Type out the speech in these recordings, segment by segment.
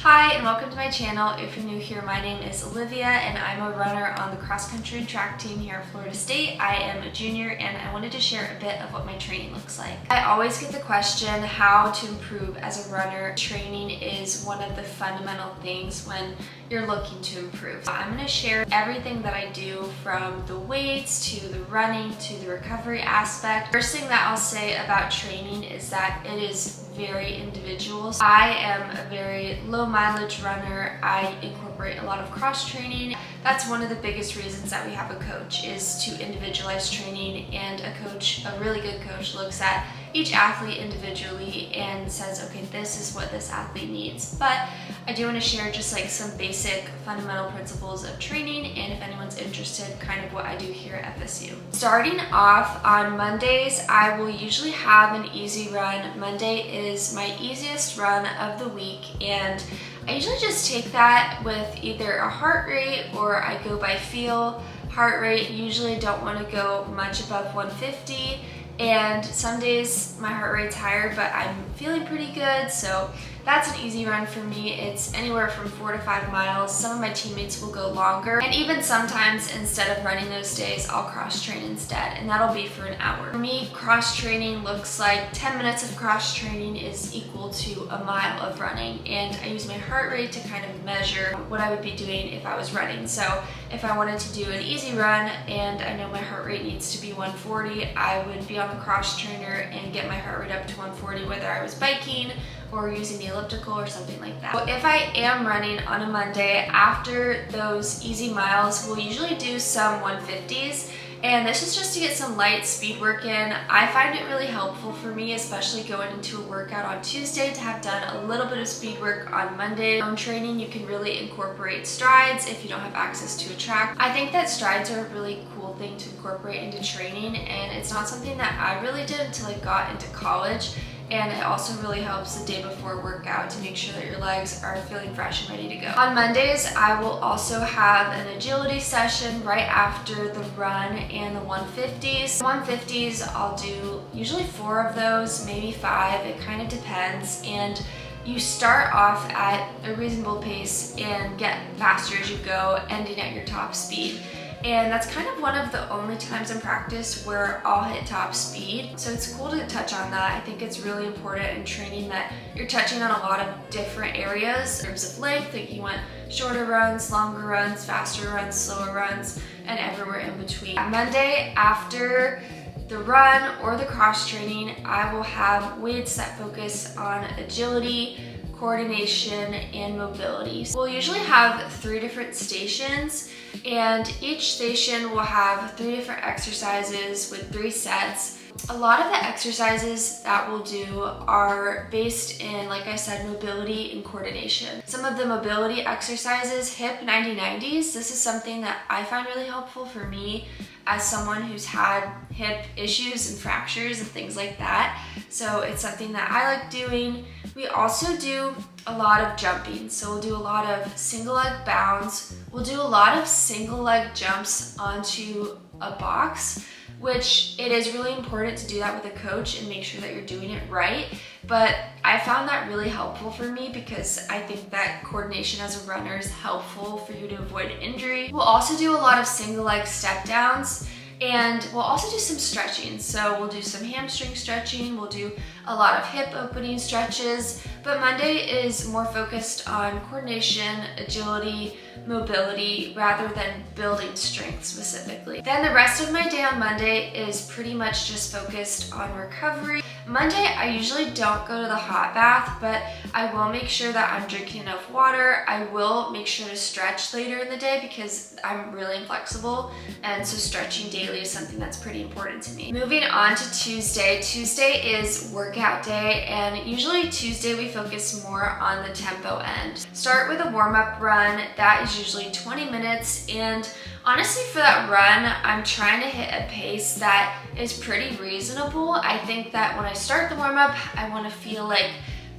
Hi and welcome to my channel. If you're new here, my name is Olivia and I'm a runner on the cross country and track team here at Florida State. I am a junior and I wanted to share a bit of what my training looks like. I always get the question how to improve as a runner. Training is one of the fundamental things when you're looking to improve. I'm going to share everything that I do from the weights to the running to the recovery aspect. First thing that I'll say about training is that it is very individual. I am a very low mileage runner. I incorporate a lot of cross training. That's one of the biggest reasons that we have a coach, is to individualize training, and a really good coach looks at each athlete individually and says, okay, this is what this athlete needs. But I do want to share just like some basic fundamental principles of training, and if anyone's interested, kind of what I do here at FSU. Starting off on Mondays, I will usually have an easy run. Monday is my easiest run of the week, and I usually just take that with either a heart rate or I go by feel. Heart rate, usually don't want to go much above 150. And some days my heart rate's higher, but I'm feeling pretty good, so that's an easy run for me. It's anywhere from 4 to 5 miles. Some of my teammates will go longer, and even sometimes instead of running those days, I'll cross train instead, and that'll be for an hour. For me, cross training looks like 10 minutes of cross training is equal to a mile of running, and I use my heart rate to kind of measure what I would be doing if I was running. So if I wanted to do an easy run and I know my heart rate needs to be 140, I would be on the cross trainer and get my heart rate up to 140, whether I was biking or using the elliptical or something like that. So if I am running on a Monday, after those easy miles, we'll usually do some 150s. And this is just to get some light speed work in. I find it really helpful for me, especially going into a workout on Tuesday, to have done a little bit of speed work on Monday. On training, you can really incorporate strides if you don't have access to a track. I think that strides are a really cool thing to incorporate into training, and it's not something that I really did until I got into college. And it also really helps the day before workout to make sure that your legs are feeling fresh and ready to go. On Mondays, I will also have an agility session right after the run and the 150s. The 150s, I'll do usually 4 of those, maybe 5, it kind of depends. And you start off at a reasonable pace and get faster as you go, ending at your top speed. And that's kind of one of the only times in practice where I'll hit top speed. So it's cool to touch on that. I think it's really important in training that you're touching on a lot of different areas in terms of length. Like you want shorter runs, longer runs, faster runs, slower runs, and everywhere in between. Monday, after the run or the cross training, I will have weights that focus on agility, coordination, and mobility. We'll usually have 3 different stations, and each station will have 3 different exercises with 3 sets. A lot of the exercises that we'll do are based in, like I said, mobility and coordination. Some of the mobility exercises, hip 90-90s, this is something that I find really helpful for me as someone who's had hip issues and fractures and things like that. So it's something that I like doing. We also do a lot of jumping. So we'll do a lot of single leg bounds. We'll do a lot of single leg jumps onto a box, which it is really important to do that with a coach and make sure that you're doing it right. But I found that really helpful for me because I think that coordination as a runner is helpful for you to avoid injury. We'll also do a lot of single leg step downs, and we'll also do some stretching. So we'll do some hamstring stretching, we'll do a lot of hip opening stretches, but Monday is more focused on coordination, agility, mobility, rather than building strength specifically. Then the rest of my day on Monday is pretty much just focused on recovery. Monday, I usually don't go to the hot bath, but I will make sure that I'm drinking enough water. I will make sure to stretch later in the day because I'm really inflexible, and so stretching daily is something that's pretty important to me. Moving on to Tuesday. Tuesday is workout day, and usually Tuesday we focus more on the tempo end. Start with a warm-up run. That is usually 20 minutes, and honestly for that run, I'm trying to hit a pace that is pretty reasonable. I think that when I start the warm-up, I want to feel like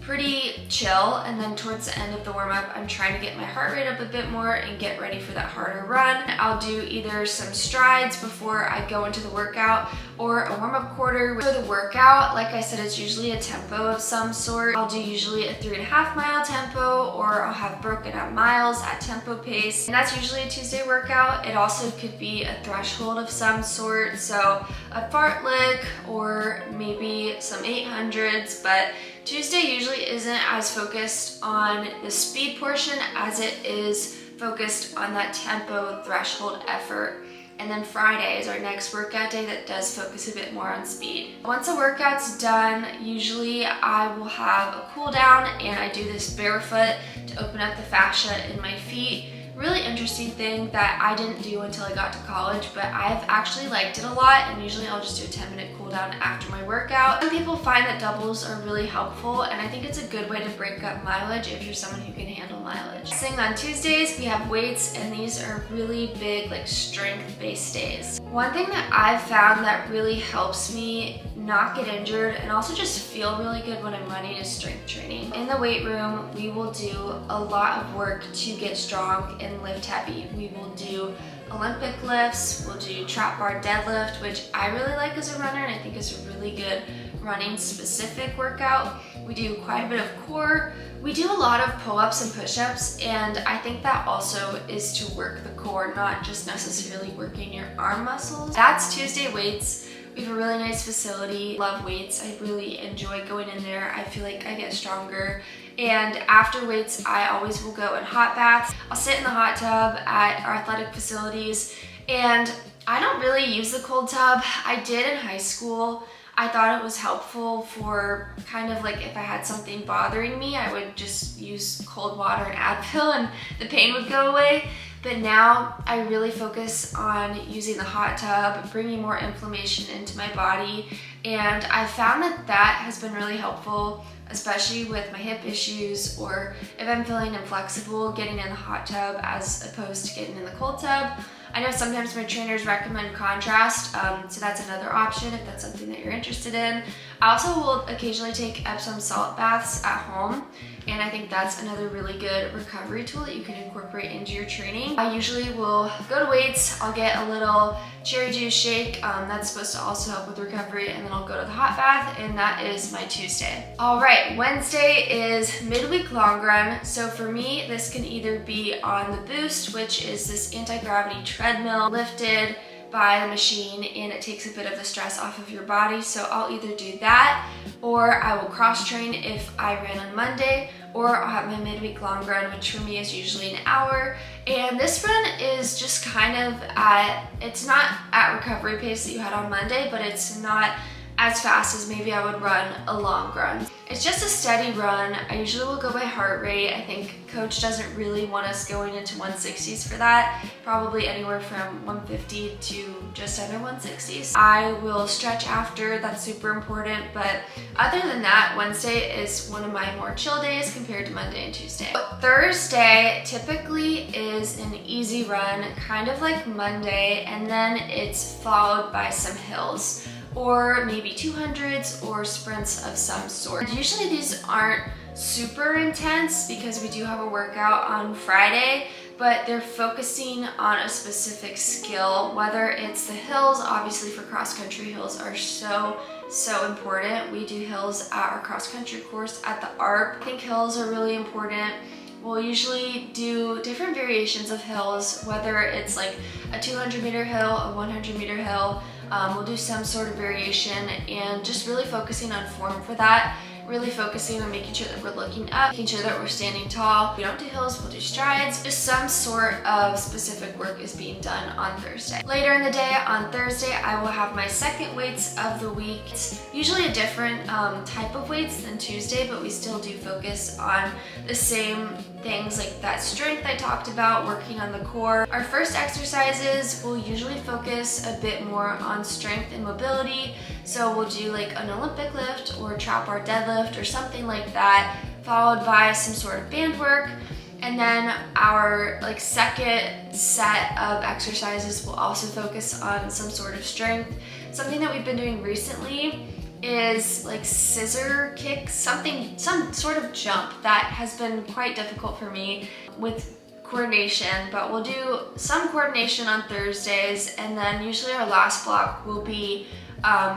pretty chill, and then towards the end of the warm-up, I'm trying to get my heart rate up a bit more and get ready for that harder run. I'll do either some strides before I go into the workout or a warm-up quarter. For the workout, like I said, it's usually a tempo of some sort. I'll do usually a 3.5 mile tempo, or I'll have broken up miles at tempo pace, and that's usually a Tuesday workout. It also could be a threshold of some sort, so a fartlek or maybe some 800s, but Tuesday usually isn't as focused on the speed portion as it is focused on that tempo threshold effort. And then Friday is our next workout day that does focus a bit more on speed. Once a workout's done, usually I will have a cool down, and I do this barefoot to open up the fascia in my feet. Really interesting thing that I didn't do until I got to college, but I've actually liked it a lot, and usually I'll just do a 10-minute cool down after my workout. Some people find that doubles are really helpful, and I think it's a good way to break up mileage if you're someone who can handle mileage. Sing on Tuesdays, we have weights, and these are really big, like strength-based days. One thing that I've found that really helps me not get injured and also just feel really good when I'm running is strength training. In the weight room, we will do a lot of work to get strong and lift heavy. We will do Olympic lifts, we'll do trap bar deadlift, which I really like as a runner and I think is a really good running specific workout. We do quite a bit of core. We do a lot of pull-ups and push-ups, and I think that also is to work the core, not just necessarily working your arm muscles. That's Tuesday weights. We have a really nice facility. Love weights. I really enjoy going in there. I feel like I get stronger. And after weights, I always will go in hot baths. I'll sit in the hot tub at our athletic facilities, and I don't really use the cold tub. I did in high school. I thought it was helpful for kind of like if I had something bothering me, I would just use cold water and Advil and the pain would go away. But now I really focus on using the hot tub, bringing more inflammation into my body. And I found that that has been really helpful, especially with my hip issues, or if I'm feeling inflexible, getting in the hot tub as opposed to getting in the cold tub. I know sometimes my trainers recommend contrast, so that's another option if that's something that you're interested in. I also will occasionally take Epsom salt baths at home, and I think that's another really good recovery tool that you can incorporate into your training. I usually will go to weights, I'll get a little cherry juice shake, that's supposed to also help with recovery, and then I'll go to the hot bath, and that is my Tuesday. All right, Wednesday is midweek long run. So for me, this can either be on the Boost, which is this anti-gravity treadmill lifted by the machine, and it takes a bit of the stress off of your body. So I'll either do that, or I will cross train if I ran on Monday, or I'll have my midweek long run, which for me is usually an hour. And this run is just kind of it's not at recovery pace that you had on Monday, but it's not as fast as maybe I would run a long run. It's just a steady run. I usually will go by heart rate. I think coach doesn't really want us going into 160s for that. Probably anywhere from 150 to just under 160s. I will stretch after, that's super important, but other than that, Wednesday is one of my more chill days compared to Monday and Tuesday. Thursday typically is an easy run, kind of like Monday, and then it's followed by some hills, or maybe 200s or sprints of some sort. Usually these aren't super intense because we do have a workout on Friday, but they're focusing on a specific skill, whether it's the hills. Obviously for cross-country, hills are so important. We do hills at our cross-country course at the ARP. I think hills are really important. We'll usually do different variations of hills, whether it's like a 200-meter hill, a 100-meter hill. We'll do some sort of variation, and just really focusing on form for that. Really focusing on making sure that we're looking up, making sure that we're standing tall. We don't do hills, we'll do strides. Just some sort of specific work is being done on Thursday. Later in the day, on Thursday, I will have my second weights of the week. It's usually a different type of weights than Tuesday, but we still do focus on the same things like that strength I talked about, working on the core. Our first exercises will usually focus a bit more on strength and mobility. So we'll do like an Olympic lift or trap bar deadlift or something like that, followed by some sort of band work. And then our second set of exercises will also focus on some sort of strength. Something that we've been doing recently is like scissor kicks, some sort of jump that has been quite difficult for me with coordination, but we'll do some coordination on Thursdays, and then usually our last block will be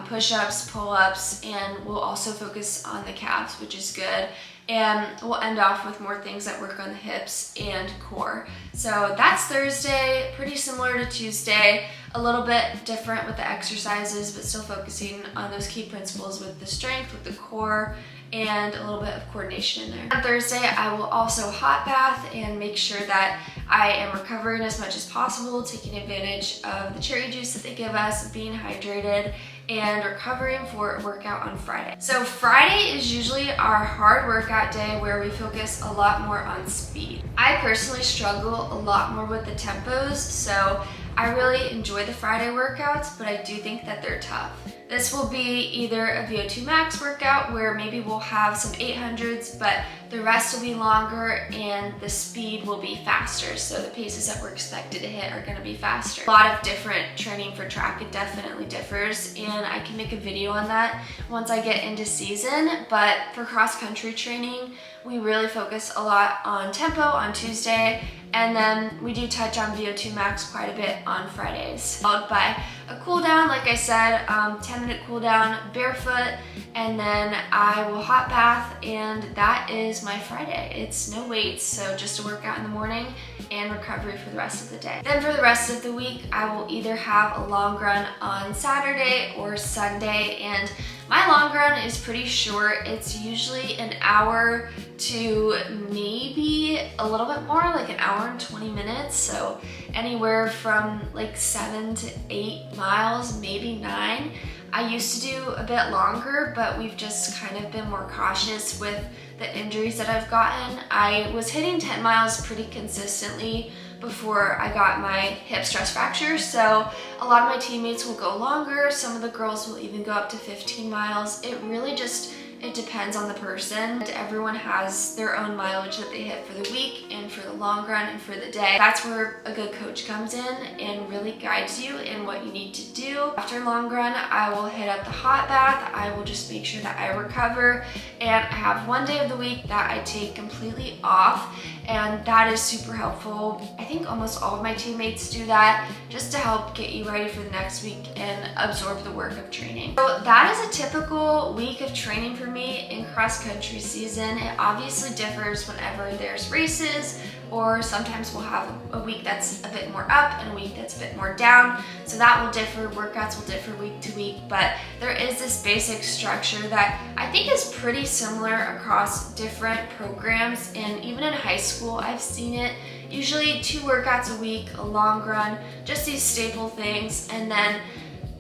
push-ups, pull-ups, and we'll also focus on the calves, which is good. And we'll end off with more things that work on the hips and core. So that's Thursday, pretty similar to Tuesday, a little bit different with the exercises, but still focusing on those key principles with the strength, with the core, and a little bit of coordination in there. On Thursday, I will also hot bath and make sure that I am recovering as much as possible, taking advantage of the cherry juice that they give us, being hydrated, and recovering for a workout on Friday. So Friday is usually our hard workout day where we focus a lot more on speed. I personally struggle a lot more with the tempos, so I really enjoy the Friday workouts, but I do think that they're tough. This will be either a VO2 max workout where maybe we'll have some 800s, but the rest will be longer and the speed will be faster. So the paces that we're expected to hit are gonna be faster. A lot of different training for track, it definitely differs, and I can make a video on that once I get into season. But for cross country training, we really focus a lot on tempo on Tuesday, and then we do touch on VO2 max quite a bit on Fridays. Followed by a cool down, like I said, 10-minute cool down, barefoot, and then I will hot bath, and that is my Friday. It's no weights, so just a workout in the morning and recovery for the rest of the day. Then for the rest of the week, I will either have a long run on Saturday or Sunday, and my long run is pretty short. It's usually an hour to maybe a little bit more, like an hour and 20 minutes. So anywhere from like 7 to 8 miles, maybe 9. I used to do a bit longer, but we've just kind of been more cautious with the injuries that I've gotten. I was hitting 10 miles pretty consistently before I got my hip stress fracture, so a lot of my teammates will go longer. Some of the girls will even go up to 15 miles. It really just, it depends on the person. Everyone has their own mileage that they hit for the week and for the long run and for the day. That's where a good coach comes in and really guides you in what you need to do. After long run, I will hit up the hot bath. I will just make sure that I recover, and I have one day of the week that I take completely off, and that is super helpful. I think almost all of my teammates do that just to help get you ready for the next week and absorb the work of training. So that is a typical week of training for me in cross country season. It obviously differs whenever there's races, or sometimes we'll have a week that's a bit more up and a week that's a bit more down. So that will differ, workouts will differ week to week, but there is this basic structure that I think is pretty similar across different programs, and even in high school I've seen it. Usually 2 workouts a week, a long run, just these staple things. And then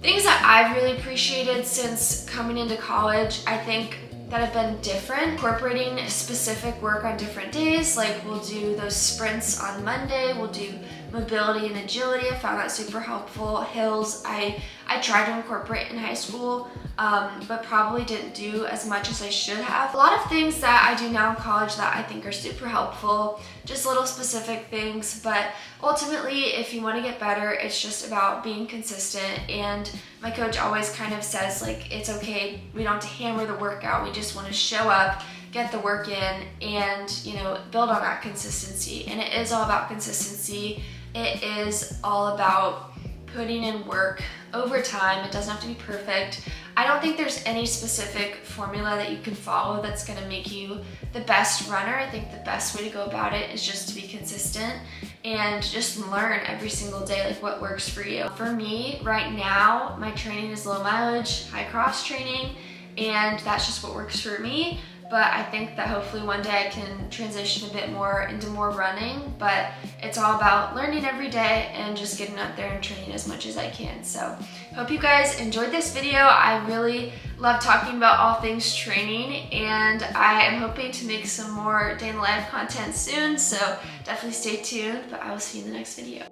things that I've really appreciated since coming into college, I think that have been different, incorporating specific work on different days. Like we'll do those sprints on Monday, we'll do mobility and agility. I found that super helpful. Hills, I tried to incorporate in high school, but probably didn't do as much as I should have. A lot of things that I do now in college that I think are super helpful, just little specific things, but ultimately if you want to get better, it's just about being consistent. And my coach always kind of says, like, it's okay, we don't have to hammer the workout, we just want to show up, get the work in, and build on that consistency. And it is all about consistency. It is all about putting in work over time. It doesn't have to be perfect. I don't think there's any specific formula that you can follow that's gonna make you the best runner. I think the best way to go about it is just to be consistent and just learn every single day, like what works for you. For me, right now, my training is low mileage, high cross training, and that's just what works for me. But I think that hopefully one day I can transition a bit more into more running, but it's all about learning every day and just getting out there and training as much as I can. So hope you guys enjoyed this video. I really love talking about all things training, and I am hoping to make some more day in the life content soon, so definitely stay tuned, but I will see you in the next video.